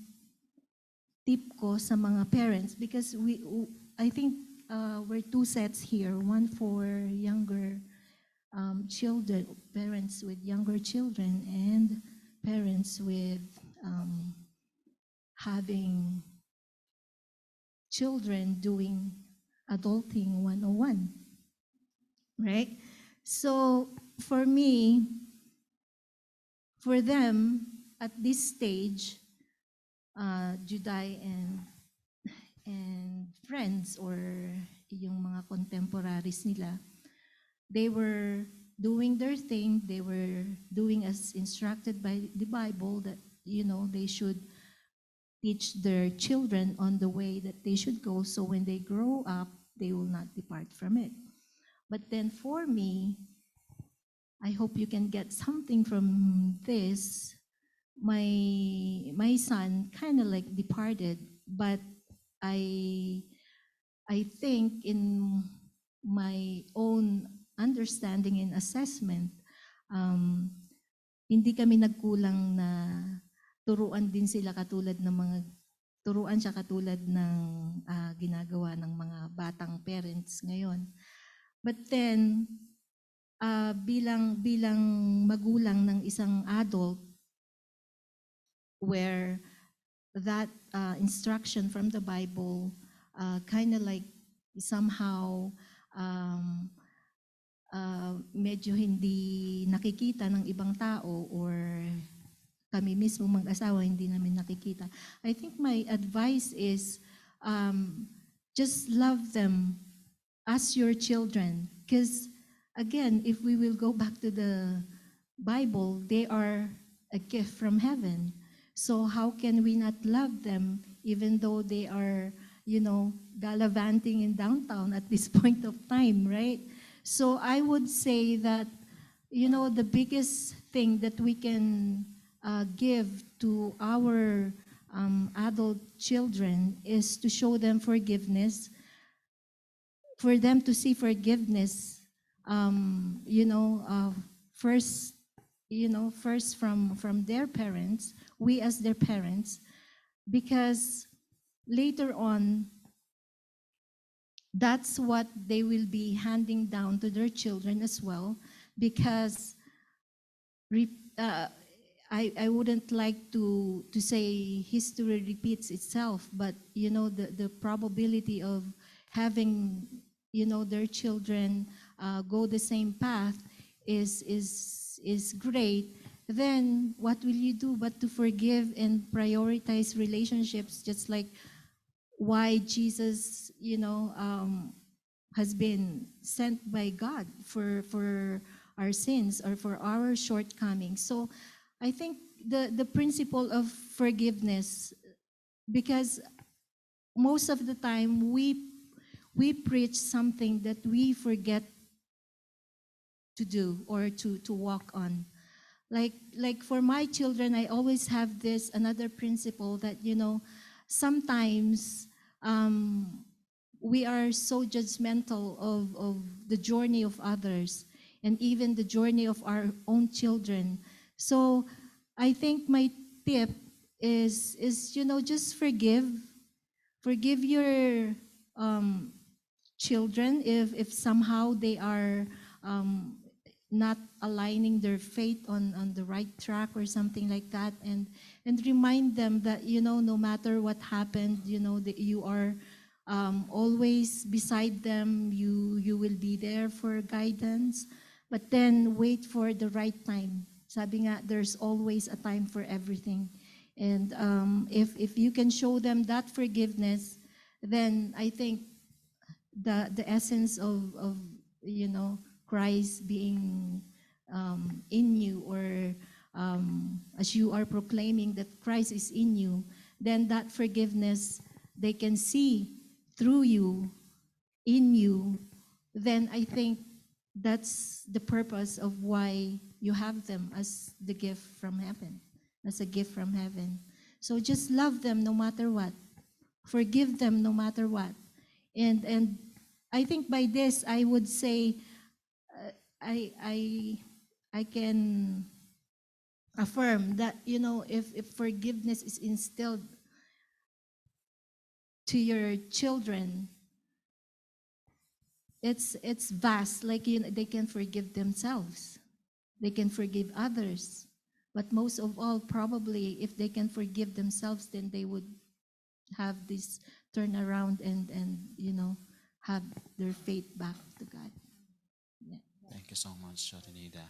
[SPEAKER 4] tip ko sa mga parents, because I think we're two sets here, one for younger children, parents with younger children, and parents with having children doing adulting 101, right? So for me, for them at this stage, Juday and friends or yung mga contemporaries nila, they were doing their thing. They were doing as instructed by the Bible, that they should teach their children on the way that they should go, so when they grow up, they will not depart from it. But then for me, I hope you can get something from this. My son kind of like departed, but I think in my own understanding and assessment, hindi kami nagkulang na turuan siya katulad ng ginagawa ng mga batang parents ngayon. But then, bilang magulang ng isang adult, where that instruction from the Bible kind of like somehow medyo hindi nakikita ng ibang tao, or kami mismo mag-asawa hindi namin nakikita. I think my advice is just love them as your children. Because again, if we will go back to the Bible, they are a gift from heaven. So how can we not love them even though they are, gallivanting in downtown at this point of time, right? So I would say that, the biggest thing that we can give to our adult children is to show them forgiveness, for them to see forgiveness, first, first from their parents, we as their parents, because later on, that's what they will be handing down to their children as well, because I wouldn't like to say history repeats itself, but the probability of having their children go the same path is great. Then what will you do but to forgive and prioritize relationships, just like why Jesus has been sent by God for our sins or for our shortcomings. So I think the principle of forgiveness, because most of the time we preach something that we forget to do or to walk on. Like for my children, I always have this another principle that sometimes we are so judgmental of the journey of others and even the journey of our own children. So I think my tip is just forgive your children if somehow they are not aligning their faith on the right track or something like that, and remind them that no matter what happened, that you are always beside them. You will be there for guidance, but then wait for the right time. Sabi nga, there's always a time for everything. And if you can show them that forgiveness, then I think the essence of Christ being in you, or as you are proclaiming that Christ is in you, then that forgiveness they can see through you, in you, then I think that's the purpose of why you have them as the gift from heaven, as a gift from heaven. So just love them no matter what. Forgive them no matter what. And I think by this I would say I I I can affirm that if forgiveness is instilled to your children, it's vast. Like they can forgive themselves, they can forgive others, but most of all, probably, if they can forgive themselves, then they would have this turn around and have their faith back to God. Yeah.
[SPEAKER 1] Thank you so much, Shatinida.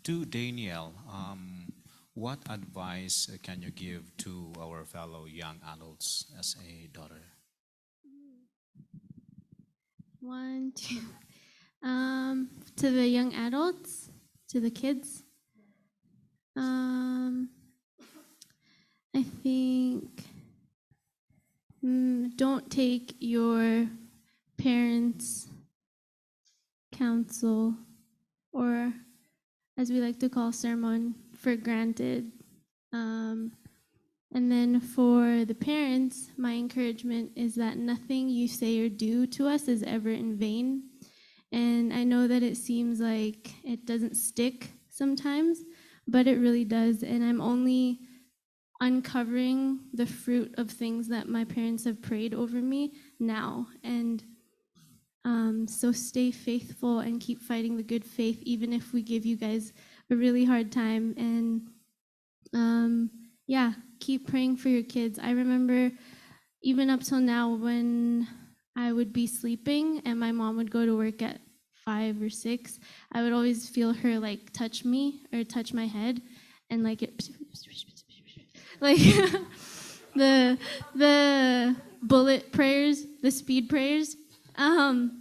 [SPEAKER 1] To Daniel, what advice can you give to our fellow young adults as a daughter?
[SPEAKER 5] One, two. To the young adults, to the kids. I think don't take your parents' counsel, or as we like to call sermon, for granted. And then for the parents, my encouragement is that nothing you say or do to us is ever in vain. And I know that it seems like it doesn't stick sometimes, but it really does. And I'm only uncovering the fruit of things that my parents have prayed over me now. And so stay faithful and keep fighting the good faith, even if we give you guys a really hard time. And yeah, keep praying for your kids. I remember even up till now when I would be sleeping and my mom would go to work at 5 or 6, I would always feel her like touch me or touch my head, and like it like the bullet prayers, the speed prayers. And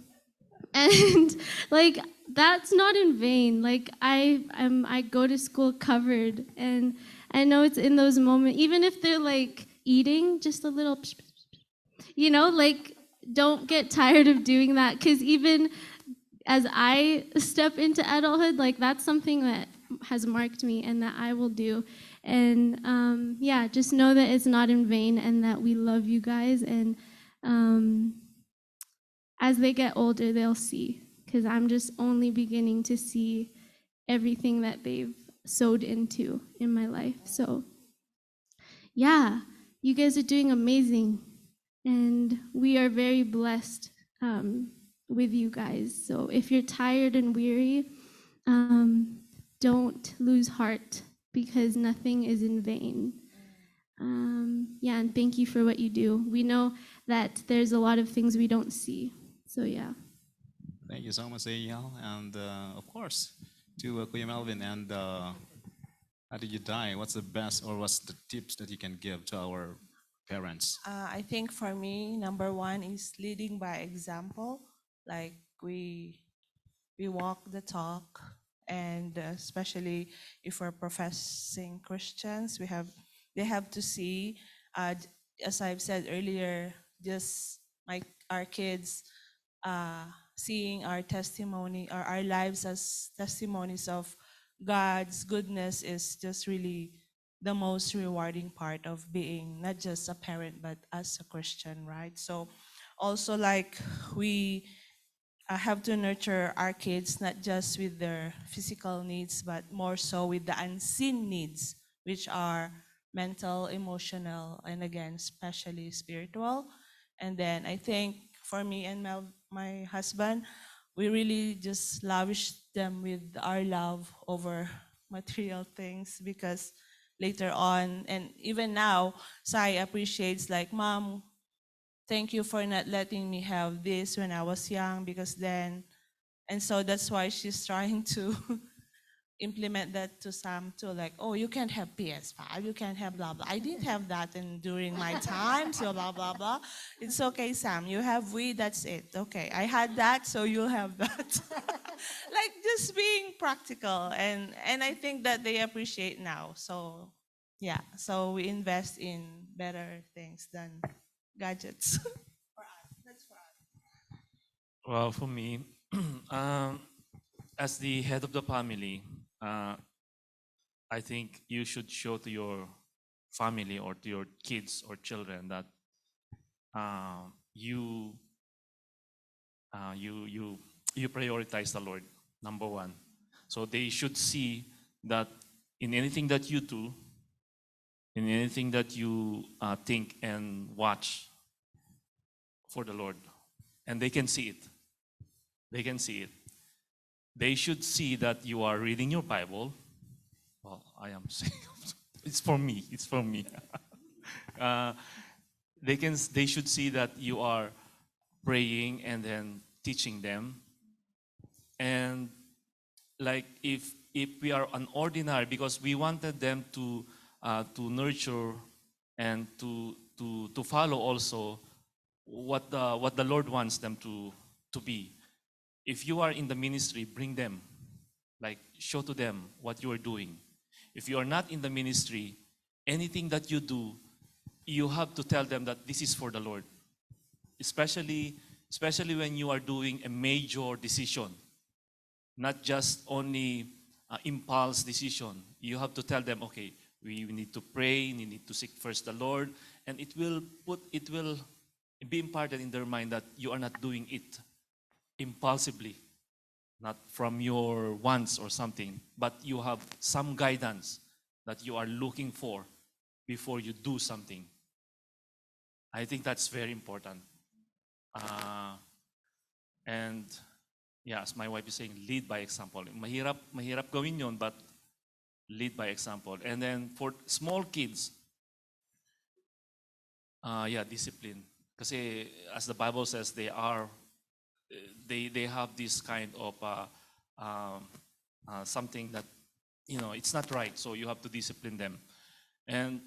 [SPEAKER 5] like that's not in vain. Like I go to school covered, and I know it's in those moments, even if they're like eating, just a little, like don't get tired of doing that, because even as I step into adulthood, like that's something that has marked me and that I will do. And yeah, just know that it's not in vain and that we love you guys. And as they get older, they'll see, because I'm just only beginning to see everything that they've sowed into in my life. So yeah, you guys are doing amazing, and we are very blessed with you guys. So if you're tired and weary, don't lose heart, because nothing is in vain. Yeah, and thank you for what you do. We know that there's a lot of things we don't see. So yeah.
[SPEAKER 1] Thank you so much, Daniel. And of course, to Kuya Melvin. And how did you die? What's the best or what's the tips that you can give to our parents?
[SPEAKER 3] I think for me, number one is leading by example. Like we walk the talk, and especially if we're professing Christians, they have to see, as I've said earlier, just like our kids seeing our testimony or our lives as testimonies of God's goodness is just really the most rewarding part of being not just a parent but as a Christian, right? So also, like, we have to nurture our kids not just with their physical needs but more so with the unseen needs, which are mental, emotional, and again especially spiritual. And then I think for me and my husband, we really just lavish them with our love over material things, because later on and even now, Sai appreciates, like, Mom, thank you for not letting me have this when I was young, because then, and so that's why she's trying to implement that to Sam too, like, oh, you can't have PS5, you can't have blah blah. I didn't have that during my time, so blah blah blah. It's okay, Sam. You have Wii, that's it. Okay, I had that, so you'll have that. Like just being practical, and I think that they appreciate now. So yeah, so we invest in better things than gadgets. For us, that's for us.
[SPEAKER 2] Well, for me, um, as the head of the family, I think you should show to your family or to your kids or children that you you prioritize the Lord, number one. So they should see that in anything that you do, in anything that you think and watch for the Lord, and they can see it. They can see it. They should see that you are reading your Bible. Well, I am saying it's for me. It's for me. uh, they should see that you are praying and then teaching them. And like if we are an ordinary, because we wanted them to nurture and to follow also what the Lord wants them to be. If you are in the ministry, bring them, like show to them what you are doing. If you are not in the ministry, anything that you do, you have to tell them that this is for the Lord. Especially when you are doing a major decision, not just only impulse decision. You have to tell them, okay, we need to pray, we need to seek first the Lord, and it will be imparted in their mind that you are not doing it impulsively, not from your wants or something, but you have some guidance that you are looking for before you do something. I think that's very important. And yeah, as my wife is saying, lead by example. Mahirap gawin yon, but lead by example. And then for small kids, discipline. Kasi as the Bible says, they have this kind of something that, it's not right. So you have to discipline them. And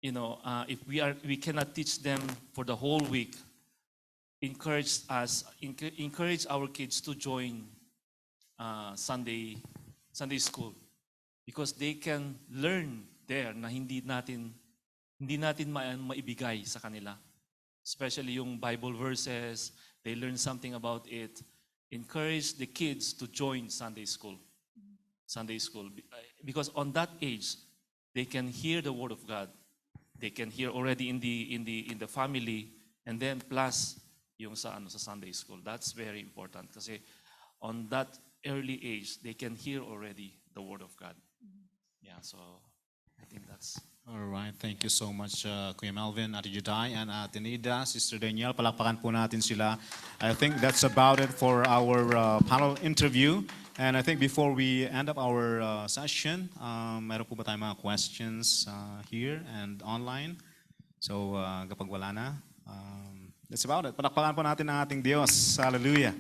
[SPEAKER 2] if we cannot teach them for the whole week, encourage our kids to join Sunday school, because they can learn there na hindi natin maibigay sa kanila. Especially yung Bible verses, they learn something about it. Encourage the kids to join Sunday school. Because on that age, they can hear the word of God. They can hear already in the family, and then plus yung sa Sunday school. That's very important kasi on that early age, they can hear already the word of God. Yeah, so I think that's...
[SPEAKER 1] All right, thank you so much, Kuya Melvin, Ate Juday, and Ate Nida, Sister Danielle. Palakpakan po natin sila. I think that's about it for our panel interview. And I think before we end up our session, meron po ba tayong mga questions here and online? So kapag wala na, that's about it. Palakpakan po natin ang ating Diyos. Hallelujah.